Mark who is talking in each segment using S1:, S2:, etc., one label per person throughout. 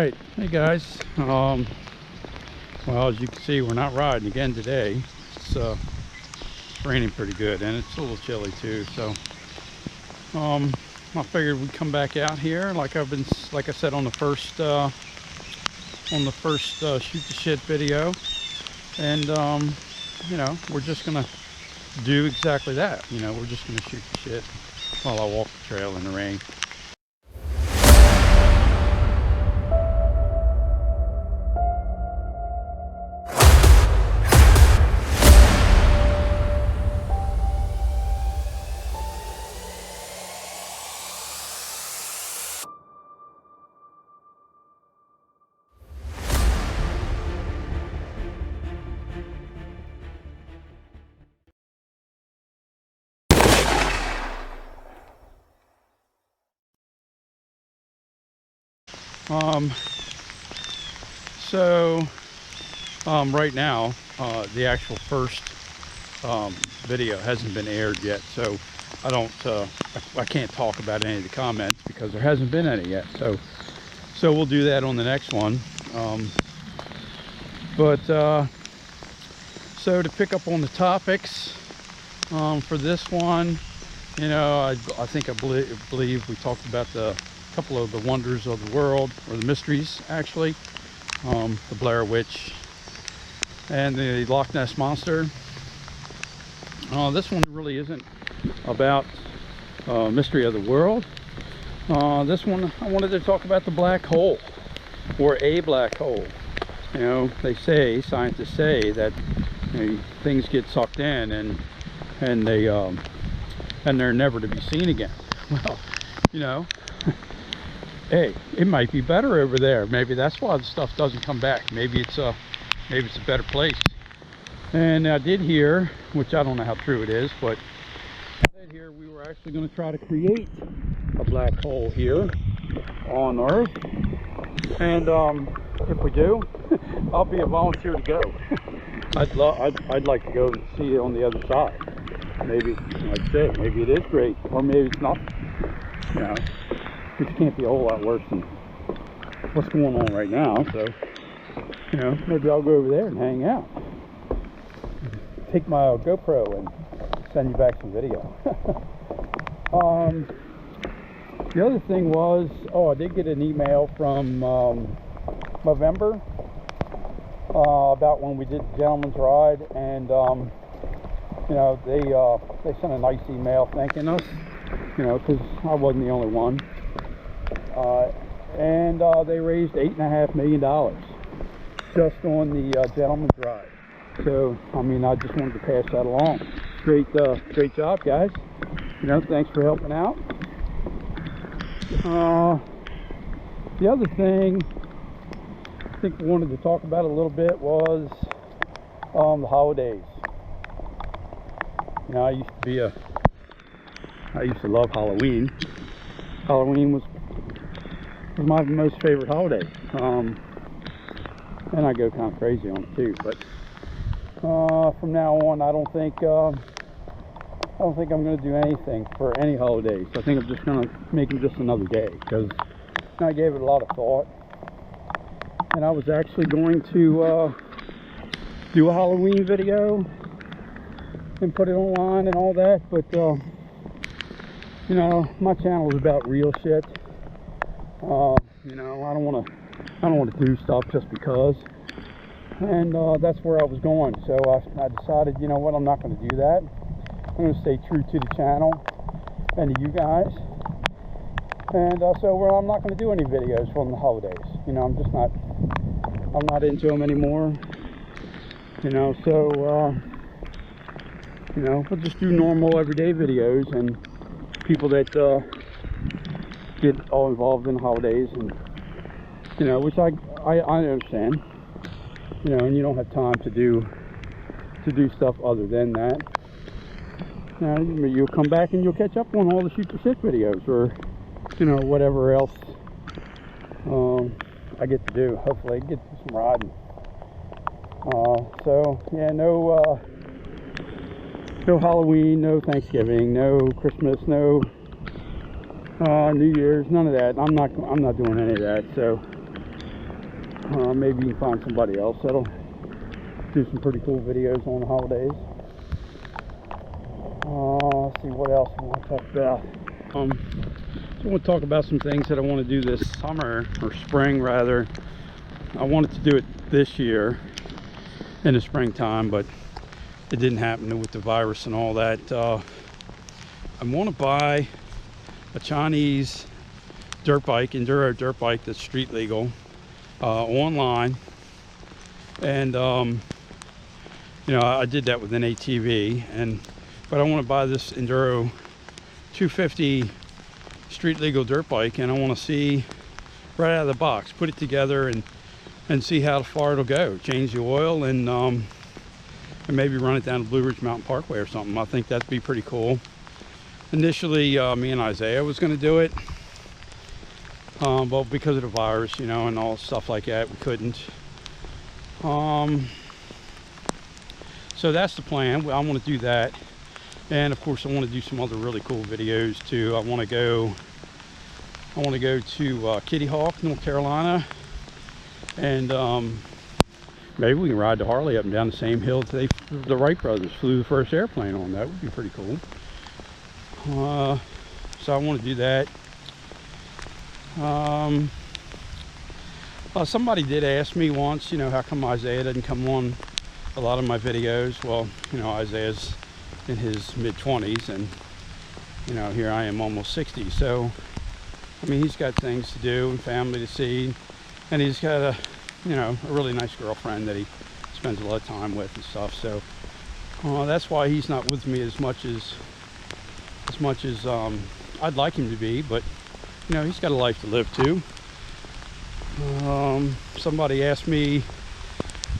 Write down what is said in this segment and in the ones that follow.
S1: right, hey guys. Well, as you can see, we're not riding again today. It's raining pretty good, and it's a little chilly too. So, I figured we'd come back out here, like I said on the first shoot the shit video, and you know, we're just gonna do exactly that. You know, we're just gonna shoot the shit while I walk the trail in the rain. Right now, the actual first video hasn't been aired yet, so I can't talk about any of the comments because there hasn't been any yet. So we'll do that on the next one. So to pick up on the topics for this one, you know, I believe we talked about the couple of the wonders of the world, or the mysteries actually, the Blair Witch and the Loch Ness Monster. This one really isn't about mystery of the world. This one I wanted to talk about the black hole, or a black hole. You know, scientists say that, you know, things get sucked in and they're never to be seen again. Well, you know, hey, it might be better over there. Maybe that's why the stuff doesn't come back. Maybe it's a better place. And I did hear, which I don't know how true it is, but I did hear we were actually going to try to create a black hole here on Earth. And if we do, I'll be a volunteer to go. I'd like to go and see it on the other side. Maybe, like I said, maybe it is great, or maybe it's not. You know, which can't be a whole lot worse than what's going on right now. So, you know, maybe I'll go over there and hang out. Take my GoPro and send you back some video. The other thing was, I did get an email from November about when we did the Gentleman's Ride, and you know, they sent a nice email thanking us, you know, because I wasn't the only one. And they raised $8.5 million just on the Gentleman's Ride. So, I mean, I just wanted to pass that along. Great job, guys. You know, thanks for helping out. The other thing I think we wanted to talk about a little bit was the holidays. You know, I used to love Halloween. Halloween was my most favorite holiday. And I go kind of crazy on it too, but from now on, I don't think I'm going to do anything for any holidays. I think I'm just going to make them just another day, because I gave it a lot of thought, and I was actually going to do a Halloween video and put it online and all that, but you know, my channel is about real shit. You know, I don't want to do stuff just because, and that's where I was going. So I decided, you know what, I'm not going to do that. I'm going to stay true to the channel and to you guys. And I'm not going to do any videos from the holidays. You know, I'm not into them anymore. You know, so you know, we'll just do normal everyday videos, and people that get all involved in the holidays, and you know, which I understand. You know, and you don't have time to do stuff other than that. Now, you'll come back and you'll catch up on all the shoot the shit videos, or you know, whatever else I get to do. Hopefully I get to some riding. So yeah, no Halloween, no Thanksgiving, no Christmas, no New Year's, none of that. I'm not doing any of that. So Maybe you can find somebody else that'll do some pretty cool videos on the holidays. Let's see what else I want to talk about. So I want to talk about some things that I want to do this summer, or spring rather. I wanted to do it this year in the springtime, but it didn't happen with the virus and all that. I want to buy a Chinese dirt bike, enduro dirt bike that's street legal, online. And you know, I did that with an ATV, but I want to buy this enduro 250 street legal dirt bike, and I want to see right out of the box, put it together and see how far it'll go. Change the oil and maybe run it down to Blue Ridge Mountain Parkway or something. I think that'd be pretty cool. Initially, me and Isaiah was going to do it, but because of the virus, you know, and all stuff like that, we couldn't. So that's the plan. I want to do that, and of course, I want to do some other really cool videos too. I want to go to Kitty Hawk, North Carolina, and maybe we can ride the Harley up and down the same hill the Wright brothers flew the first airplane on. That would be pretty cool. So I want to do that. Somebody did ask me once, you know, how come Isaiah doesn't come on a lot of my videos. Well, you know, Isaiah's in his mid-20s, and you know, here I am almost 60. So I mean, he's got things to do and family to see, and he's got a, you know, a really nice girlfriend that he spends a lot of time with and stuff. So that's why he's not with me as much as I'd like him to be. But you know, he's got a life to live too. Somebody asked me,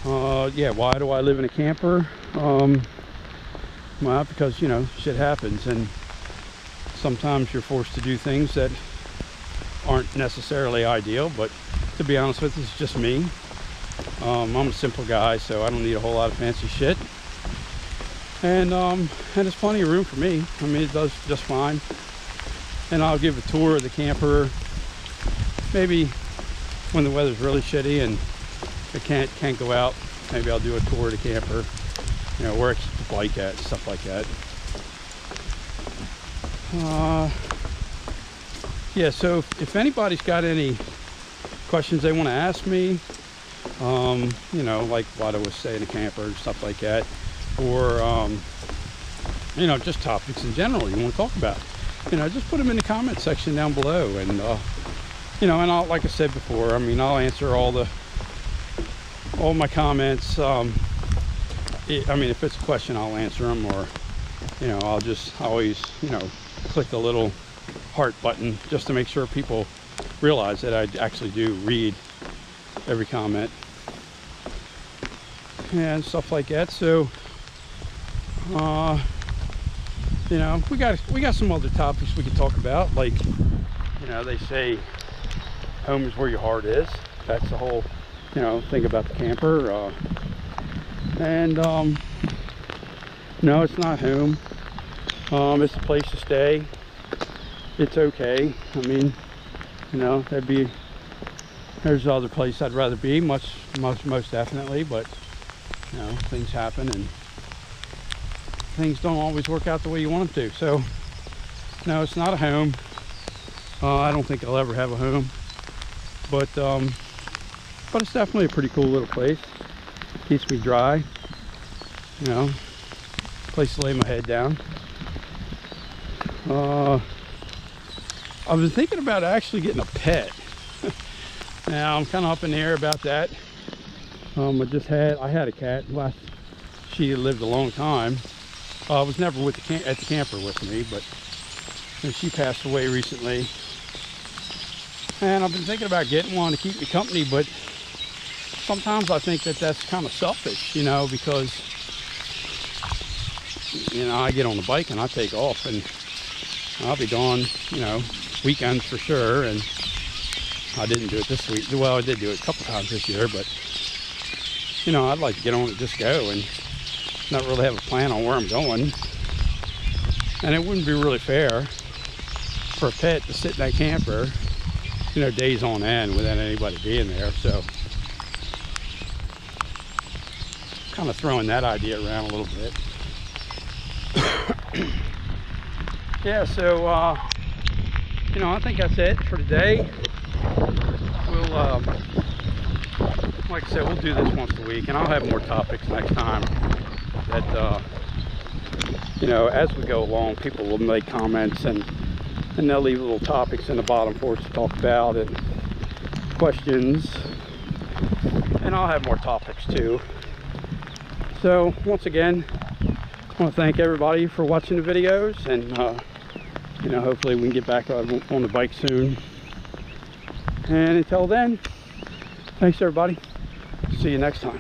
S1: yeah, why do I live in a camper? Well, because, you know, shit happens, and sometimes you're forced to do things that aren't necessarily ideal. But to be honest with you, it's just me. I'm a simple guy, so I don't need a whole lot of fancy shit. And there's plenty of room for me. I mean, it does just fine. And I'll give a tour of the camper maybe when the weather's really shitty and I can't go out. Maybe I'll do a tour of the camper, you know, where I keep the bike at, stuff like that. Yeah, so if anybody's got any questions they want to ask me, you know, like why do I stay in a camper and stuff like that, or you know, just topics in general you want to talk about, you know, just put them in the comment section down below. And you know, and I'll, like I said before, I mean, I'll answer all my comments. I mean, if it's a question, I'll answer them, or you know, I'll just always, you know, click the little heart button just to make sure people realize that I actually do read every comment and stuff like that. So you know, we got some other topics we could talk about, like, you know, they say home is where your heart is. That's the whole, you know, thing about the camper. No, it's not home. It's a place to stay. It's okay. I mean, you know, there's other place I'd rather be, most definitely, but you know, things happen and things don't always work out the way you want them to. So no, it's not a home. I don't think I'll ever have a home, but it's definitely a pretty cool little place. Keeps me dry, you know, place to lay my head down. I've been thinking about actually getting a pet. Now I'm kind of up in the air about that. I had a cat. She had lived a long time. I was never at the camper with me, but she passed away recently. And I've been thinking about getting one to keep me company, but sometimes I think that that's kind of selfish, you know, because, you know, I get on the bike and I take off and I'll be gone, you know, weekends for sure. And I didn't do it this week. Well, I did do it a couple times this year, but, you know, I'd like to get on and just go and not really have a plan on where I'm going. And it wouldn't be really fair for a pet to sit in that camper, you know, days on end without anybody being there. So kind of throwing that idea around a little bit. Yeah, so you know, I think that's it for today. We'll like I said, we'll do this once a week, and I'll have more topics next time that you know, as we go along, people will make comments and they'll leave little topics in the bottom for us to talk about and questions, and I'll have more topics too. So once again, I want to thank everybody for watching the videos, and you know, hopefully we can get back on the bike soon. And until then, thanks everybody. See you next time.